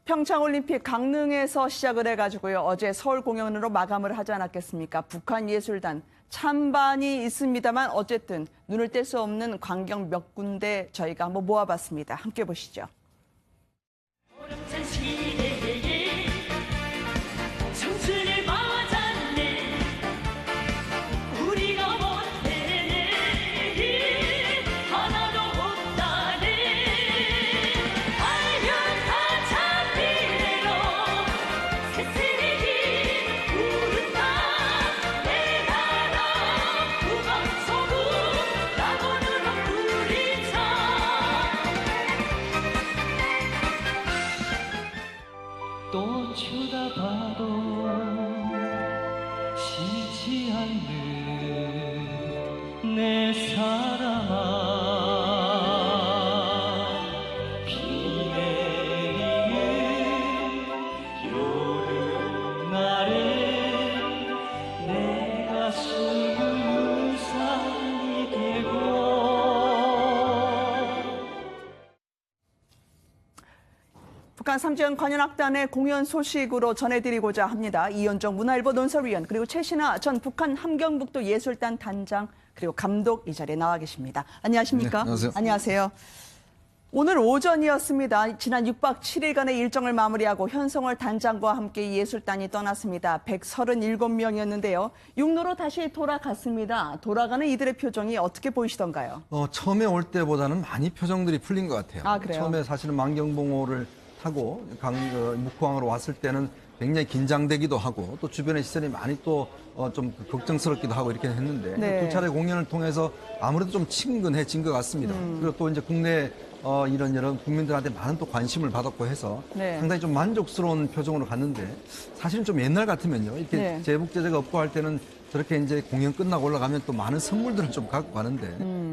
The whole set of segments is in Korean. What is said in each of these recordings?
평창올림픽 강릉에서 시작을 해가지고요. 어제 서울 공연으로 마감을 하지 않았겠습니까? 북한 예술단 찬반이 있습니다만 어쨌든 눈을 뗄 수 없는 광경 몇 군데 저희가 한번 모아봤습니다. 함께 보시죠. 또 쳐다봐도 싫지 않는 내 사랑아, 비 내리는 여름날에 내 가슴은 유산이 되고. 북한 삼지연 관현악단의 공연 소식으로 전해드리고자 합니다. 이현정 문화일보 논설위원 그리고 최신아 전 북한 함경북도 예술단 단장 그리고 감독 이 자리에 나와 계십니다. 안녕하십니까? 네, 안녕하세요. 안녕하세요. 오늘 오전이었습니다. 지난 6박 7일간의 일정을 마무리하고 현성월 단장과 함께 예술단이 떠났습니다. 137명이었는데요. 육로로 다시 돌아갔습니다. 돌아가는 이들의 표정이 어떻게 보이시던가요? 처음에 올 때보다는 많이 표정들이 풀린 것 같아요. 아, 그래요? 처음에 사실은 만경봉호를 타고 묵포항으로 왔을 때는 굉장히 긴장되기도 하고 또 주변의 시선이 많이 또 좀 걱정스럽기도 하고 이렇게 했는데 네. 두 차례 공연을 통해서 아무래도 좀 친근해진 것 같습니다. 그리고 또 이제 국내 이런 여러 국민들한테 많은 또 관심을 받았고 해서 네. 상당히 좀 만족스러운 표정으로 갔는데 사실은 좀 옛날 같으면요 이렇게 네. 제복제재가 없고 할 때는 저렇게 이제 공연 끝나고 올라가면 또 많은 선물들을 좀 갖고 가는데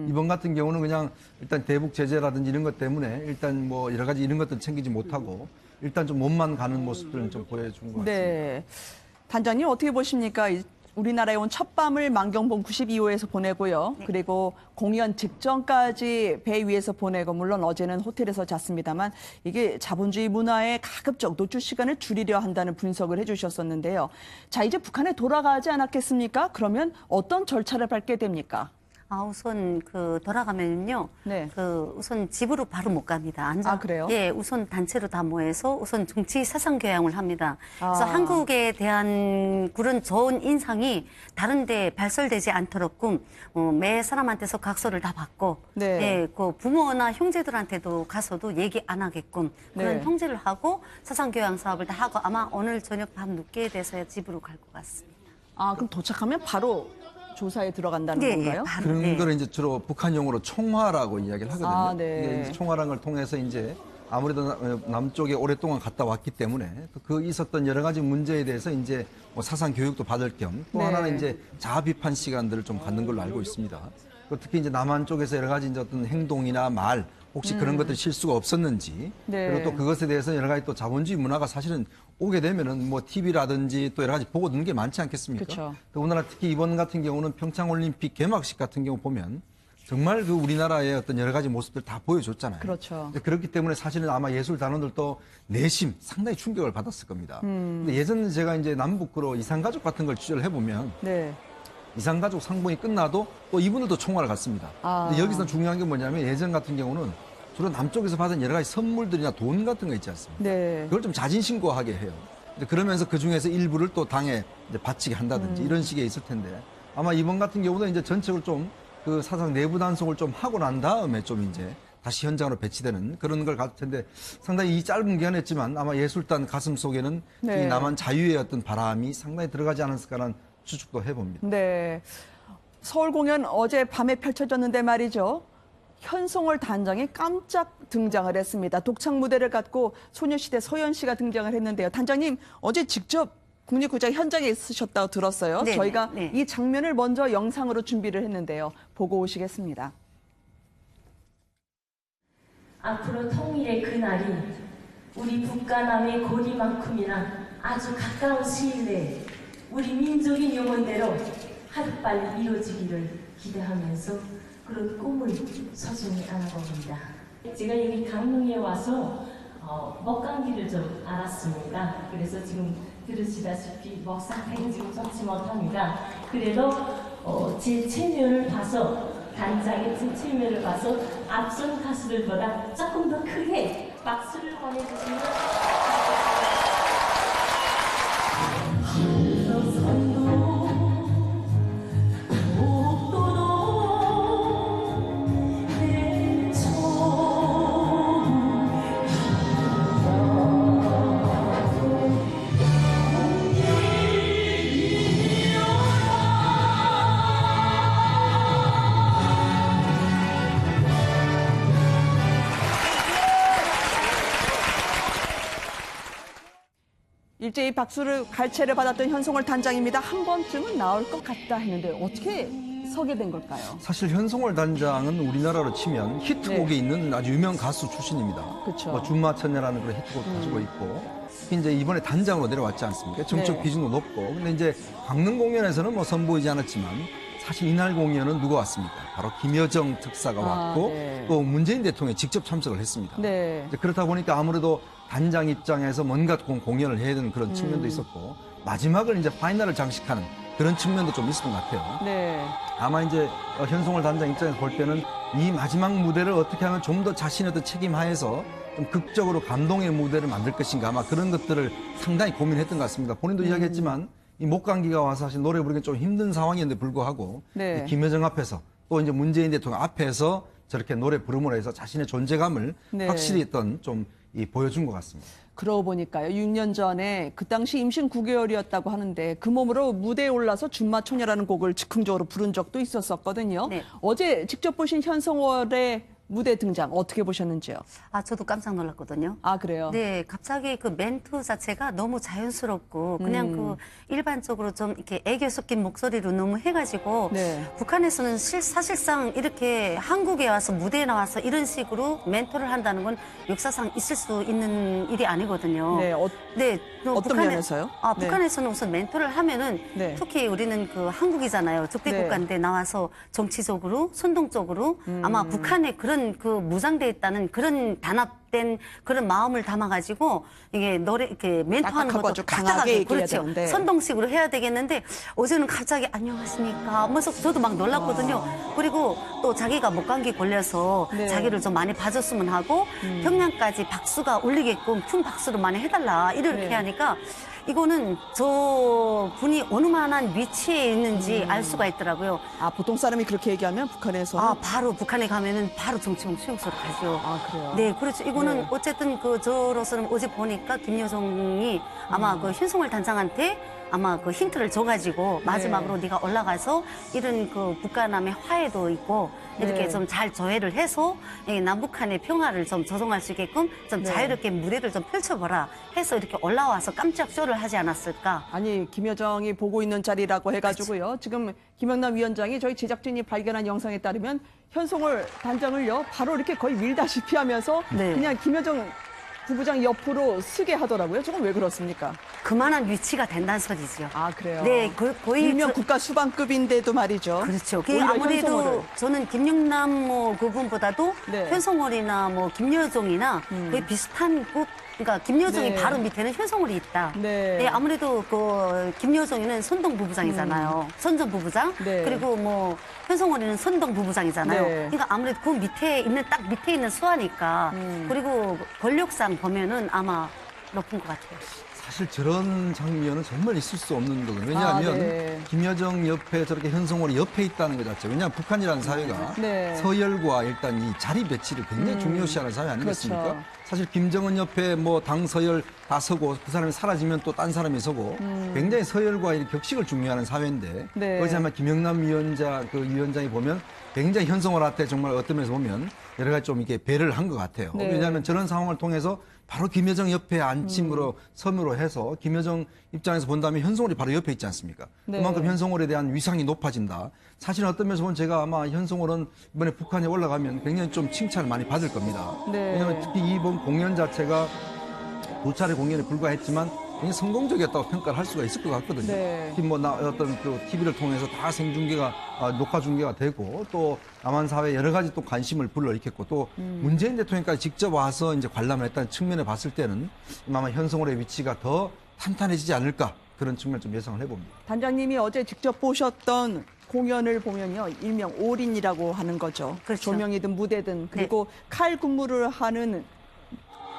이번 같은 경우는 그냥 일단 대북 제재라든지 이런 것 때문에 일단 뭐 여러 가지 이런 것들 챙기지 못하고 일단 좀 몸만 가는 모습들은 좀 보여준 것 같습니다. 네. 단장님 어떻게 보십니까? 우리나라에 온 첫 밤을 만경봉 92호에서 보내고요. 네. 그리고 공연 직전까지 배 위에서 보내고 물론 어제는 호텔에서 잤습니다만 이게 자본주의 문화에 가급적 노출 시간을 줄이려 한다는 분석을 해주셨었는데요. 자, 이제 북한에 돌아가지 않았겠습니까? 그러면 어떤 절차를 밟게 됩니까? 우선 돌아가면요. 네. 우선 집으로 바로 못 갑니다. 아, 그래요? 예, 우선 단체로 다 모여서 우선 정치 사상 교양을 합니다. 그래서 아. 한국에 대한 그런 좋은 인상이 다른데 발설되지 않도록끔 매 사람한테서 각서를 다 받고, 네. 예, 그 부모나 형제들한테도 가서도 얘기 안 하게끔 그런 네. 통제를 하고 사상 교양 사업을 다 하고 아마 오늘 저녁 밤 늦게 돼서야 집으로 갈 것 같습니다. 아, 그럼 도착하면 바로 조사에 들어간다는 예, 건가요? 바로, 그런 예. 거를 이제 주로 북한 용어로 총화라고 이야기를 하거든요. 아, 네. 이게 이제 총화라는 걸 통해서 이제 아무래도 남쪽에 오랫동안 갔다 왔기 때문에 그 있었던 여러 가지 문제에 대해서 이제 뭐 사상 교육도 받을 겸 또 네. 하나는 이제 자아 비판 시간들을 좀 갖는 걸로 알고 있습니다. 특히 이제 남한 쪽에서 여러 가지 이제 어떤 행동이나 말 혹시 그런 것들이 실수가 없었는지 네. 그리고 또 그것에 대해서 여러 가지 또 자본주의 문화가 사실은 오게 되면은 뭐 TV라든지 또 여러 가지 보고 듣는 게 많지 않겠습니까? 그쵸. 더군다나 특히 이번 같은 경우는 평창올림픽 개막식 같은 경우 보면 정말 그 우리나라의 어떤 여러 가지 모습들 다 보여줬잖아요. 그렇죠. 그렇기 때문에 사실은 아마 예술 단원들도 내심 상당히 충격을 받았을 겁니다. 근데 예전에 제가 이제 남북으로 이산가족 같은 걸 취재를 해보면 네. 이산가족 상봉이 끝나도 또 이분들도 총화를 갔습니다. 아. 근데 여기서 중요한 게 뭐냐면 예전 같은 경우는 주로 남쪽에서 받은 여러 가지 선물들이나 돈 같은 거 있지 않습니까? 네. 그걸 좀 자진신고하게 해요. 근데 그러면서 그 중에서 일부를 또 당에 이제 바치게 한다든지 이런 식의 있을 텐데 아마 이번 같은 경우는 이제 전체를 좀 그 사상 내부 단속을 좀 하고 난 다음에 좀 이제 다시 현장으로 배치되는 그런 걸 갖을 텐데 상당히 이 짧은 기간이었지만 아마 예술단 가슴 속에는 네. 이 남한 자유의 어떤 바람이 상당히 들어가지 않았을까라는 추측도 해봅니다. 네. 서울 공연 어제 밤에 펼쳐졌는데 말이죠. 현성월 단장이 깜짝 등장을 했습니다. 독창 무대를 갖고 소녀시대 서현 씨가 등장을 했는데요. 단장님 어제 직접 국립극장 현장에 있으셨다고 들었어요. 네네, 저희가 네. 이 장면을 먼저 영상으로 준비를 했는데요. 보고 오시겠습니다. 앞으로 통일의 그날이 우리 북과 남의 거리만큼이나 아주 가까운 시일 내에 우리 민족인 영혼대로 하루빨리 이루어지기를 기대하면서 그런 꿈을 소중히 안아봅니다. 제가 여기 강릉에 와서 먹감기를 좀 앓았습니다. 그래서 지금 들으시다시피 먹 상태가 지금 좋지 못합니다. 그래도 제 체면을 봐서 단장의 제 체면을 봐서 앞선 가수들보다 조금 더 크게 박수를 보내주시면 일제히 박수를 갈채를 받았던 현송월 단장입니다. 한 번쯤은 나올 것 같다 했는데 어떻게 서게 된 걸까요? 사실 현송월 단장은 우리나라로 치면 히트곡이 네. 있는 아주 유명 가수 출신입니다. 그쵸. 뭐 준마천녀라는 그런 히트곡 가지고 있고 이제 이번에 단장으로 내려왔지 않습니까? 정적 네. 비중도 높고 근데 이제 강릉 공연에서는 뭐 선보이지 않았지만 사실 이날 공연은 누가 왔습니까? 바로 김여정 특사가 왔고 네. 또 문재인 대통령이 직접 참석을 했습니다. 네. 이제 그렇다 보니까 아무래도 단장 입장에서 뭔가 공연을 해야 되는 그런 측면도 있었고 마지막을 이제 파이널을 장식하는 그런 측면도 좀 있었던 것 같아요. 네. 아마 이제 현송월 단장 입장에서 볼 때는 이 마지막 무대를 어떻게 하면 좀 더 자신의 어떤 책임 하에서 좀 극적으로 감동의 무대를 만들 것인가 아마 그런 것들을 상당히 고민했던 것 같습니다. 본인도 이야기했지만 이 목감기가 와서 사실 노래 부르기 좀 힘든 상황이었는데 불구하고 네. 이 김여정 앞에서 또 이제 문재인 대통령 앞에서 저렇게 노래 부름으로 해서 자신의 존재감을 네. 확실히 했던 좀 보여준 것 같습니다. 그러고 보니까요. 6년 전에 그 당시 임신 9개월이었다고 하는데 그 몸으로 무대에 올라서 준마초녀라는 곡을 즉흥적으로 부른 적도 있었었거든요. 네. 어제 직접 보신 현송월의 무대 등장 어떻게 보셨는지요? 아, 저도 깜짝 놀랐거든요. 아, 그래요? 네, 갑자기 그 멘트 자체가 너무 자연스럽고 그냥 그 일반적으로 좀 이렇게 애교 섞인 목소리로 너무 해가지고 네. 북한에서는 사실상 이렇게 한국에 와서 무대에 나와서 이런 식으로 멘토를 한다는 건 역사상 있을 수 있는 일이 아니거든요. 네, 네, 또 어떤 면에서요? 아, 네. 북한에서는 우선 멘토를 하면은 네. 특히 우리는 그 한국이잖아요. 적대 네. 국가인데 나와서 정치적으로 선동적으로 아마 북한의 그런 그 무장돼 있다는 그런 단합된 그런 마음을 담아가지고 이게 노래 이렇게 멘토하는 딱딱하고 것도 아주 강하게 얘기해야 그렇죠. 되는데. 선동식으로 해야 되겠는데 어제는 갑자기 안녕하십니까 하면서 저도 막 놀랐거든요. 그리고 또 자기가 목감기 걸려서 네. 자기를 좀 많이 봐줬으면 하고 평양까지 박수가 울리게끔 큰 박수를 많이 해달라 이렇게 네. 하니까 이거는 저 분이 어느 만한 위치에 있는지 알 수가 있더라고요. 아, 보통 사람이 그렇게 얘기하면 북한에서는 아, 바로 북한에 가면은 바로 정치범 수용소로 가죠. 아, 그래요? 네, 그렇죠. 이거는 네. 어쨌든 그 저로서는 어제 보니까 김여정이 아마 그 현송월 단장한테 아마 그 힌트를 줘가지고 마지막으로 네가 올라가서 이런 그 북한남의 화해도 있고 이렇게 네. 좀 잘 조회를 해서 이 남북한의 평화를 좀 조성할 수 있게끔 좀 네. 자유롭게 무대를 좀 펼쳐보라 해서 이렇게 올라와서 깜짝 쇼를 하지 않았을까. 아니, 김여정이 보고 있는 자리라고 해가지고요. 그렇죠. 지금 김영남 위원장이 저희 제작진이 발견한 영상에 따르면 현송월 단장을요, 바로 이렇게 거의 밀다시피 하면서 네. 그냥 김여정 부부장 옆으로 쓰게 하더라고요. 저건 왜 그렇습니까? 그만한 위치가 된다는 소리죠. 아, 그래요? 네, 거의 일명 저- 국가 수반급인데도 말이죠. 그렇죠. 그게 오히려 아무래도 현송월을. 저는 김영남 뭐 그분보다도 네. 현송월이나 뭐 김여정이나 거의 비슷한 급. 그러니까 김여정이 네. 바로 밑에는 현송월이 있다. 네. 아무래도 그 김여정이는 선동 부부장이잖아요. 선전 부부장. 네. 그리고 뭐 현송월이는 선동 부부장이잖아요. 네. 그러니까 아무래도 그 밑에 있는 딱 밑에 있는 수하니까. 그리고 권력상 보면은 아마 높은 것 같아요. 사실 저런 장면은 정말 있을 수 없는 거거든요. 왜냐하면 아, 네. 김여정 옆에 저렇게 현송월이 옆에 있다는 것 자체. 왜냐하면 북한이라는 사회가 네. 서열과 일단 이 자리 배치를 굉장히 중요시하는 사회 아니겠습니까? 그렇죠. 사실 김정은 옆에 뭐 당 서열 다 서고 그 사람이 사라지면 또 딴 사람이 서고 굉장히 서열과 이 격식을 중요하는 사회인데 네. 어제 아마 김영남 위원장이 보면 굉장히 현송월한테 정말 어떤 면에서 보면 여러 가지 좀 이렇게 배를 한 것 같아요. 네. 왜냐하면 저런 상황을 통해서 바로 김여정 옆에 앉힘으로 섬으로 해서 김여정 입장에서 본다면 현송월이 바로 옆에 있지 않습니까? 네. 그만큼 현송월에 대한 위상이 높아진다. 사실은 어떤 면에서 보면 제가 아마 현송월은 이번에 북한에 올라가면 굉장히 좀 칭찬을 많이 받을 겁니다. 네. 왜냐하면 특히 이번 공연 자체가 두 차례 공연에 불과했지만 굉장히 성공적이었다고 평가를 할 수가 있을 것 같거든요. 네. 특히 뭐 어떤 그 TV를 통해서 다 생중계가 녹화 중계가 되고 또 남한 사회 여러 가지 또 관심을 불러일으켰고 또 문재인 대통령까지 직접 와서 이제 관람을 했다는 측면에 봤을 때는 아마 현성월의 위치가 더 탄탄해지지 않을까 그런 측면을 좀 예상을 해봅니다. 단장님이 어제 직접 보셨던 공연을 보면요, 일명 올인이라고 하는 거죠. 그렇죠. 조명이든 무대든 그리고 칼 군무를 하는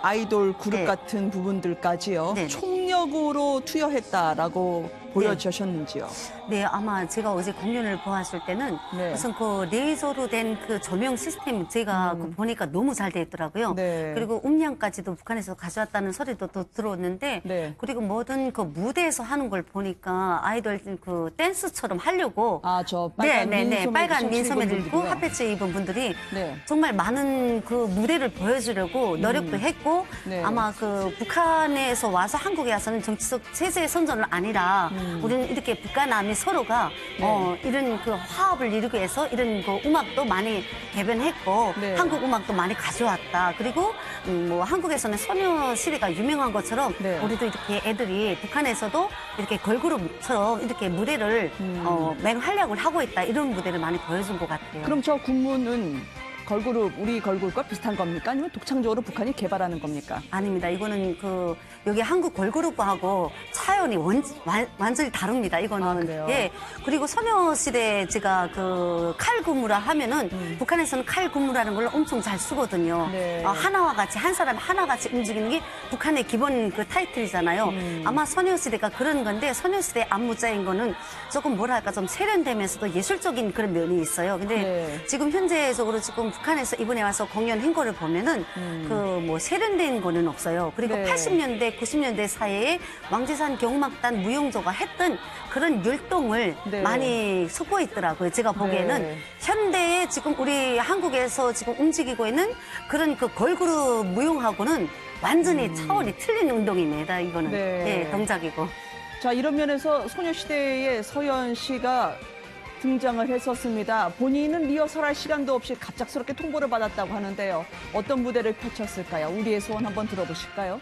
아이돌 그룹 네. 같은 부분들까지요. 네. 총력으로 투여했다라고 보여주셨는지요. 네, 아마 제가 어제 공연을 보았을 때는 네. 우선 그 레이저로 된 그 조명 시스템 제가 그 보니까 너무 잘 돼 있더라고요. 네. 그리고 음량까지도 북한에서 가져왔다는 소리도 또 들었는데 네. 그리고 모든 그 무대에서 하는 걸 보니까 아이돌 그 댄스처럼 하려고 저 빨간 민소매 빨간 민소매 입은 들고 분들이요. 핫패치 입은 분들이 네. 정말 많은 그 무대를 보여주려고 노력도 했고 네. 아마 그 북한에서 와서 한국에 와서는 정치적 체제의 선전은 아니라 우리는 이렇게 북한남이 서로가 네. 이런 그 화합을 이루기 위해서 이런 그 음악도 많이 개변했고 네. 한국 음악도 많이 가져왔다. 그리고 뭐 한국에서는 소녀시대가 유명한 것처럼 네. 우리도 이렇게 애들이 북한에서도 이렇게 걸그룹처럼 이렇게 무대를 맹활약을 하고 있다. 이런 무대를 많이 보여준 것 같아요. 그럼 저 군무는 걸그룹, 우리 걸그룹과 비슷한 겁니까? 아니면 독창적으로 북한이 개발하는 겁니까? 아닙니다. 이거는 그 여기 한국 걸그룹하고 차원이 완전히 다릅니다. 이거는 아, 그래요? 예. 그리고 소녀시대 제가 그 칼군무라 하면은 북한에서는 칼군무라는 걸 엄청 잘 쓰거든요. 네. 하나와 같이 한 사람 하나같이 움직이는 게 북한의 기본 그 타이틀이잖아요. 아마 소녀시대가 그런 건데 소녀시대 안무자인 거는 조금 뭐랄까 좀 세련되면서도 예술적인 그런 면이 있어요. 근데 네. 지금 현재적으로 지금 북한에서 이번에 와서 공연한 거를 보면은 그 뭐 세련된 거는 없어요. 그리고 네. 80년대, 90년대 사이에 왕지산 경음악단 무용조가 했던 그런 율동을 네. 많이 섞고 있더라고요. 제가 보기에는 네. 현대에 지금 우리 한국에서 지금 움직이고 있는 그런 그 걸그룹 무용하고는 완전히 차원이 틀린 운동입니다. 이거는 네. 예, 동작이고. 자, 이런 면에서 소녀시대의 서연 씨가 등장을 했었습니다. 본인은 리허설할 시간도 없이 갑작스럽게 통보를 받았다고 하는데요. 어떤 무대를 펼쳤을까요? 우리의 소원 한번 들어보실까요?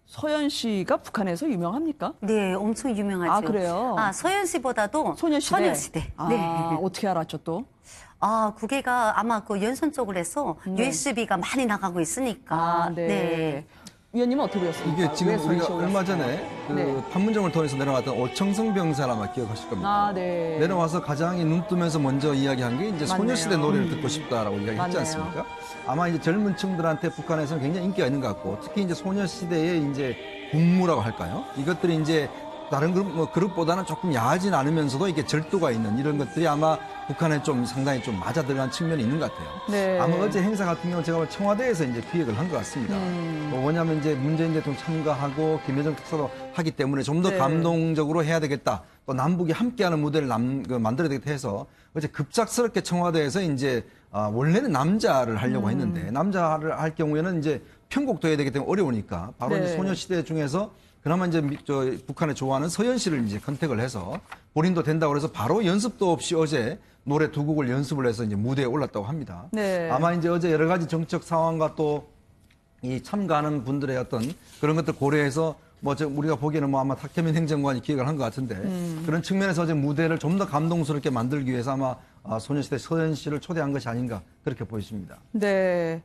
서연 씨가 북한에서 유명합니까? 네, 엄청 유명하죠. 아, 그래요? 서연 씨보다도 소녀시대. 소녀시대. 아, 네. 어떻게 알았죠 또? 그게가 아마 그 연선 쪽으로 해서 USB가 많이 나가고 있으니까. 네. 위원님은 어떻게 보셨습니까? 이게 지금 왜 서연 우리가 씨가 얼마 올랐을까요? 전에 그 네. 판문점을 통해서 내려왔던 오청성 병사를 아마 기억하실 겁니다. 아, 네. 내려와서 가장 눈 뜨면서 먼저 이야기한 게 이제 맞네요. 소녀시대 노래를 듣고 싶다라고 이야기했지 맞네요. 않습니까? 아마 이제 젊은 층들한테 북한에서는 굉장히 인기가 있는 것 같고 특히 이제 소녀시대의 이제 군무라고 할까요? 이것들이 이제 다른 그룹보다는 조금 야하진 않으면서도 이게 절도가 있는 이런 것들이 아마 북한에 좀 상당히 좀 맞아 들어간 측면이 있는 것 같아요. 네. 아마 어제 행사 같은 경우는 제가 청와대에서 이제 기획을 한 것 같습니다. 왜냐하면 이제 문재인 대통령 참가하고 김여정 특사도 하기 때문에 좀 더 네. 감동적으로 해야 되겠다. 또 남북이 함께하는 무대를 만들어야 되겠다 해서 어제 급작스럽게 청와대에서 이제 원래는 남자를 하려고 했는데 남자를 할 경우에는 이제 편곡도 해야 되기 때문에 어려우니까 바로 네. 이제 소녀시대 중에서 그나마 이제 북한에 좋아하는 서연 씨를 이제 컨택을 해서 본인도 된다고 해서 바로 연습도 없이 어제 노래 두 곡을 연습을 해서 이제 무대에 올랐다고 합니다. 네. 아마 이제 어제 여러 가지 정책 상황과 또 이 참가하는 분들의 어떤 그런 것들 고려해서 우리가 보기에는 아마 탁현민 행정관이 기획을 한 것 같은데 그런 측면에서 어제 무대를 좀 더 감동스럽게 만들기 위해서 아마 소녀시대 서연 씨를 초대한 것이 아닌가 그렇게 보여집니다. 네.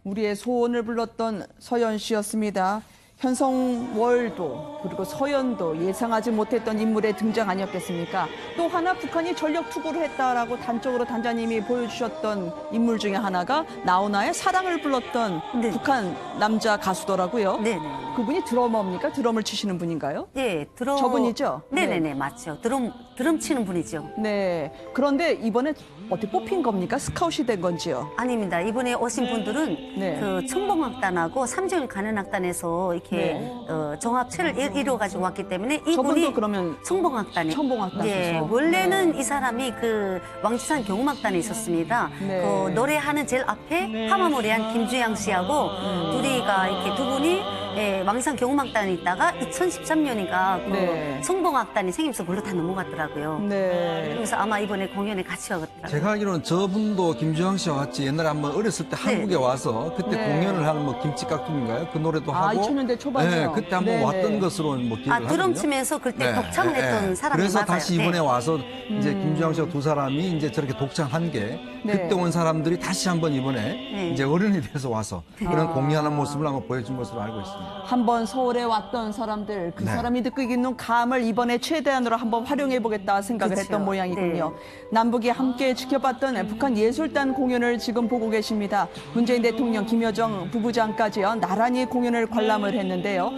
우리의 소원을 불렀던 서연 씨였습니다. 현성월도 그리고 서연도 예상하지 못했던 인물의 등장 아니었겠습니까? 또 하나 북한이 전력 투구를 했다라고 단적으로 단장님이 보여주셨던 인물 중에 하나가 나훈아의 사랑을 불렀던 네. 북한 남자 가수더라고요. 네네. 그분이 드러머입니까? 드럼을 치시는 분인가요? 예, 드럼. 저분이죠? 네네네, 맞죠. 드럼 치는 분이죠. 네. 그런데 이번에 어떻게 뽑힌 겁니까? 스카웃이 된 건지요? 아닙니다. 이번에 오신 분들은 네. 그 청봉악단하고 삼지연 가는악단에서 이렇게 네. 정합체를 이뤄가지고 왔기 때문에 이분이 저분도 그러면 청봉악단에. 청봉악단에서. 예, 원래는 이 사람이 그 왕지산 경음악단에 있었습니다. 네. 그 노래하는 제일 앞에 파마모리한 김주양 씨하고 둘이가 이렇게 두 분이 예, 왕지산 경음악단에 있다가 2013년인가 그 네. 청봉악단이 생기면서 그걸로 다 넘어갔더라고요. 네. 그래서 아마 이번에 공연에 같이 오더라고요. 제가 알기로는 저분도 김주영 씨와 같이 옛날에 한번 어렸을 때 네. 한국에 와서 그때 네. 공연을 하는 뭐 김치깍두기인가요? 그 노래도 아, 하고 2000년대 초반에요. 네, 그때 한번 네네. 왔던 것으로 뭐 기억을 아, 하거든요. 드럼 치면서 그때 독창을 했던 사람이 그래서 맞아요. 다시 이번에 네. 와서 이제 음. 김주영 씨와 두 사람이 이제 저렇게 독창한 게 네. 그때 온 사람들이 다시 한번 이번에 네. 이제 어른이 돼서 와서 그런 아. 공연하는 모습을 한번 보여준 것으로 알고 있습니다. 한번 서울에 왔던 사람들, 그 네. 사람이 느끼고 있는 감을 이번에 최대한으로 한번 활용해 보겠다 생각을 그쵸. 했던 모양이군요. 네. 남북이 함께 지켜봤던 북한 예술단 공연을 지금 보고 계십니다. 문재인 대통령, 김여정 부부장까지요 나란히 공연을 관람을 했는데요.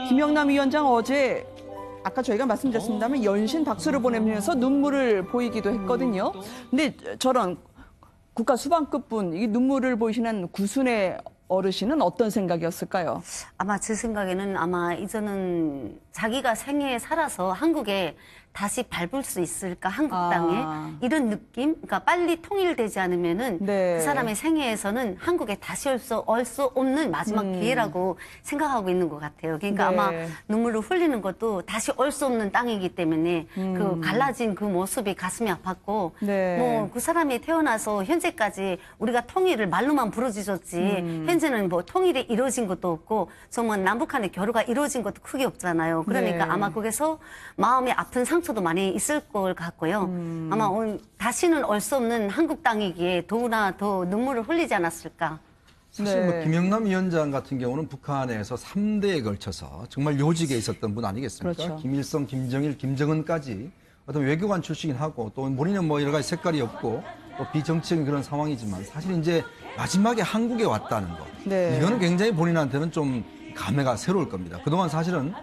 김영남 위원장 어제 아까 저희가 말씀드렸습니다만 연신 박수를 보내면서 눈물을 보이기도 했거든요. 근데 저런 국가 수반급분 이 눈물을 보이시는 구순의 어르신은 어떤 생각이었을까요? 아마 제 생각에는 아마 이제는 자기가 생애에 살아서 한국에 다시 밟을 수 있을까 한국 아. 땅에 이런 느낌? 그러니까 빨리 통일되지 않으면은 네. 그 사람의 생애에서는 한국에 다시 올 수 없는 마지막 기회라고 생각하고 있는 것 같아요. 그러니까 네. 아마 눈물을 흘리는 것도 다시 올 수 없는 땅이기 때문에 그 갈라진 그 모습이 가슴이 아팠고 네. 뭐 그 사람이 태어나서 현재까지 우리가 통일을 말로만 부르짖었지 현재는 뭐 통일이 이루어진 것도 없고 정말 남북한의 교류가 이루어진 것도 크게 없잖아요. 그러니까 네. 아마 거기서 마음이 아픈 상처도 많이 있을 것 같고요. 아마 다시는 올 수 없는 한국 땅이기에 더구나 더 눈물을 흘리지 않았을까. 사실 뭐 네. 김영남 위원장 같은 경우는 북한에서 3대에 걸쳐서 정말 요직에 있었던 분 아니겠습니까? 그렇죠. 김일성, 김정일, 김정은까지 어떤 외교관 출신이 하고 또 본인은 뭐 여러 가지 색깔이 없고 또 비정치적인 그런 상황이지만 사실 이제 마지막에 한국에 왔다는 거. 네. 이거는 굉장히 본인한테는 좀 감회가 새로울 겁니다. 그동안 사실은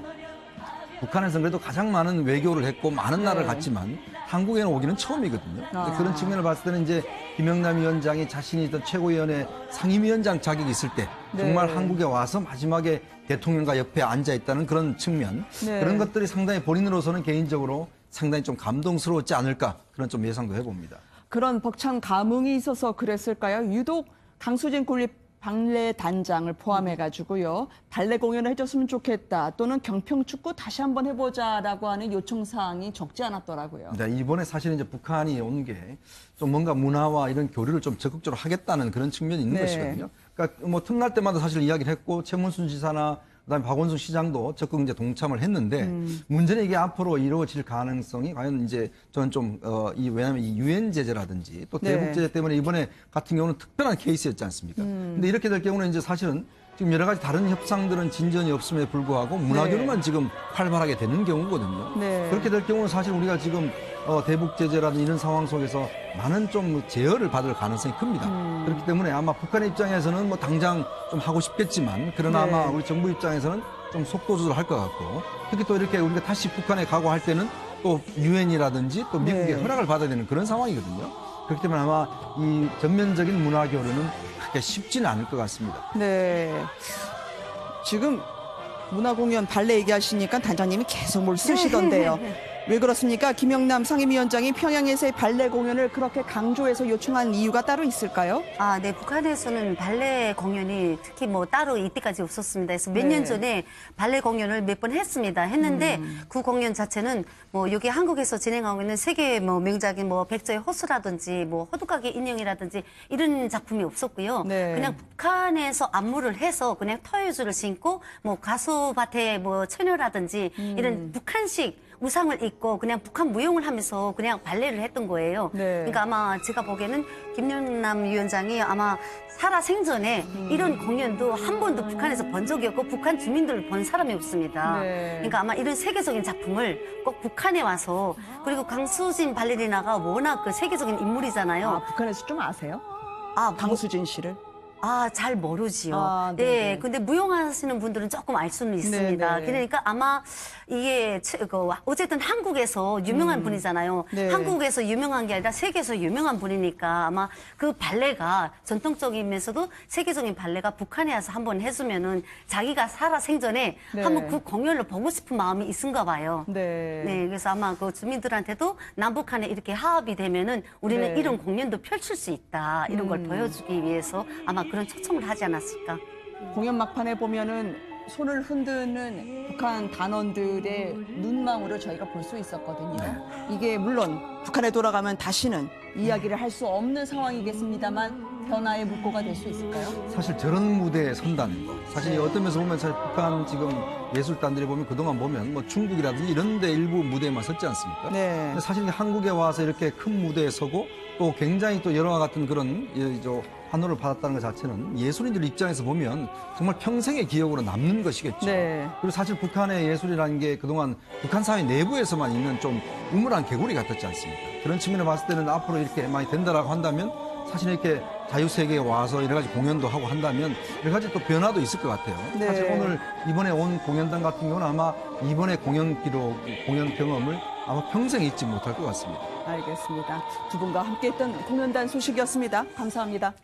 북한에서는 그래도 가장 많은 외교를 했고 많은 나라를 갔지만 한국에는 오기는 처음이거든요. 아. 그런 측면을 봤을 때는 이제 김영남 위원장이 자신이 있던 최고위원회 상임위원장 자격이 있을 때 정말 네. 한국에 와서 마지막에 대통령과 옆에 앉아 있다는 그런 측면 네. 그런 것들이 상당히 본인으로서는 개인적으로 상당히 좀 감동스러웠지 않을까 그런 좀 예상도 해봅니다. 그런 벅찬 감흥이 있어서 그랬을까요? 유독 강수진 군립 발레 단장을 포함해가지고요. 발레 공연을 해줬으면 좋겠다. 또는 경평축구 다시 한번 해보자라고 하는 요청사항이 적지 않았더라고요. 네, 이번에 사실 이제 북한이 온 게 좀 뭔가 문화와 이런 교류를 좀 적극적으로 하겠다는 그런 측면이 있는 네. 것이거든요. 그러니까 뭐 틈날 때마다 사실 이야기를 했고 최문순 지사나 그다음에 박원순 시장도 적극 이제 동참을 했는데 문제는 이게 앞으로 이루어질 가능성이 과연 이제 저는 좀 왜냐하면 이 유엔 제재라든지 또 네. 대북 제재 때문에 이번에 같은 경우는 특별한 케이스였지 않습니까? 근데 이렇게 될 경우는 이제 사실은 지금 여러 가지 다른 협상들은 진전이 없음에 불구하고 문화교류만 지금 활발하게 되는 경우거든요. 네. 그렇게 될 경우는 사실 우리가 지금 대북 제재라든 이런 상황 속에서 많은 좀 제어를 받을 가능성이 큽니다. 그렇기 때문에 아마 북한의 입장에서는 뭐 당장 좀 하고 싶겠지만 그러나 네. 아마 우리 정부 입장에서는 좀 속도 조절할 것 같고 특히 또 이렇게 우리가 다시 북한에 가고 할 때는 또 유엔이라든지 또 미국의 네. 허락을 받아야 되는 그런 상황이거든요. 그렇기 때문에 아마 이 전면적인 문화 교류는 그렇게 쉽지는 않을 것 같습니다. 네. 지금 문화공연 발레 얘기하시니까 단장님이 계속 뭘 쓰시던데요. 왜 그렇습니까? 김영남 상임위원장이 평양에서의 발레 공연을 그렇게 강조해서 요청한 이유가 따로 있을까요? 아, 네. 북한에서는 발레 공연이 특히 뭐 따로 이때까지 없었습니다. 그래서 몇 네. 년 전에 발레 공연을 몇 번 했습니다. 했는데 그 공연 자체는 뭐 여기 한국에서 진행하고 있는 세계 뭐 명작인 뭐 백조의 호수라든지 뭐 호두까기 인형이라든지 이런 작품이 없었고요. 네. 그냥 북한에서 안무를 해서 그냥 터유주를 신고 뭐 가수밭에 뭐 처녀라든지 이런 북한식 의상을 입고 그냥 북한 무용을 하면서 그냥 발레를 했던 거예요. 네. 그러니까 아마 제가 보기에는 김영남 위원장이 아마 살아 생전에 이런 공연도 한 번도 북한에서 본 적이 없고 북한 주민들을 본 사람이 없습니다. 네. 그러니까 아마 이런 세계적인 작품을 꼭 북한에 와서 그리고 강수진 발레리나가 워낙 그 세계적인 인물이잖아요. 아, 북한에서 좀 아세요? 아, 강수진 씨를? 잘 모르지요. 아, 네, 네네. 근데 무용하시는 분들은 조금 알 수는 있습니다. 네네. 그러니까 아마 이게 어쨌든 한국에서 유명한 분이잖아요. 네. 한국에서 유명한 게 아니라 세계에서 유명한 분이니까 아마 그 발레가 전통적이면서도 세계적인 발레가 북한에 와서 한번 해주면은 자기가 살아 생전에 네. 한번 그 공연을 보고 싶은 마음이 있은가 봐요. 네. 네, 그래서 아마 그 주민들한테도 남북한에 이렇게 화합이 되면은 우리는 네. 이런 공연도 펼칠 수 있다. 이런 걸 보여주기 위해서 아마 그런 초청을 하지 않았을까. 공연 막판에 보면은 손을 흔드는 북한 단원들의 눈망울을 저희가 볼 수 있었거든요. 이게 물론 북한에 돌아가면 다시는 이야기를 할 수 없는 상황이겠습니다만 변화의 묵고가 될 수 있을까요? 사실 저런 무대에 선다는 거. 사실 어떤 면에서 보면 사실 북한 지금 예술단들이 보면 그동안 보면 뭐 중국이라든지 이런 데 일부 무대에만 섰지 않습니까? 네. 근데 사실 한국에 와서 이렇게 큰 무대에 서고 또 굉장히 또 여러와 같은 그런 환호를 받았다는 것 자체는 예술인들 입장에서 보면 정말 평생의 기억으로 남는 것이겠죠. 네. 그리고 사실 북한의 예술이라는 게 그동안 북한 사회 내부에서만 있는 좀 우물한 개구리 같았지 않습니까? 그런 측면을 봤을 때는 앞으로 이렇게 많이 된다라고 한다면 사실 이렇게 자유세계에 와서 여러 가지 공연도 하고 한다면 여러 가지 또 변화도 있을 것 같아요. 네. 사실 오늘 이번에 온 공연단 같은 경우는 아마 이번에 공연 기록, 공연 경험을 아마 평생 잊지 못할 것 같습니다. 알겠습니다. 두 분과 함께했던 공연단 소식이었습니다. 감사합니다.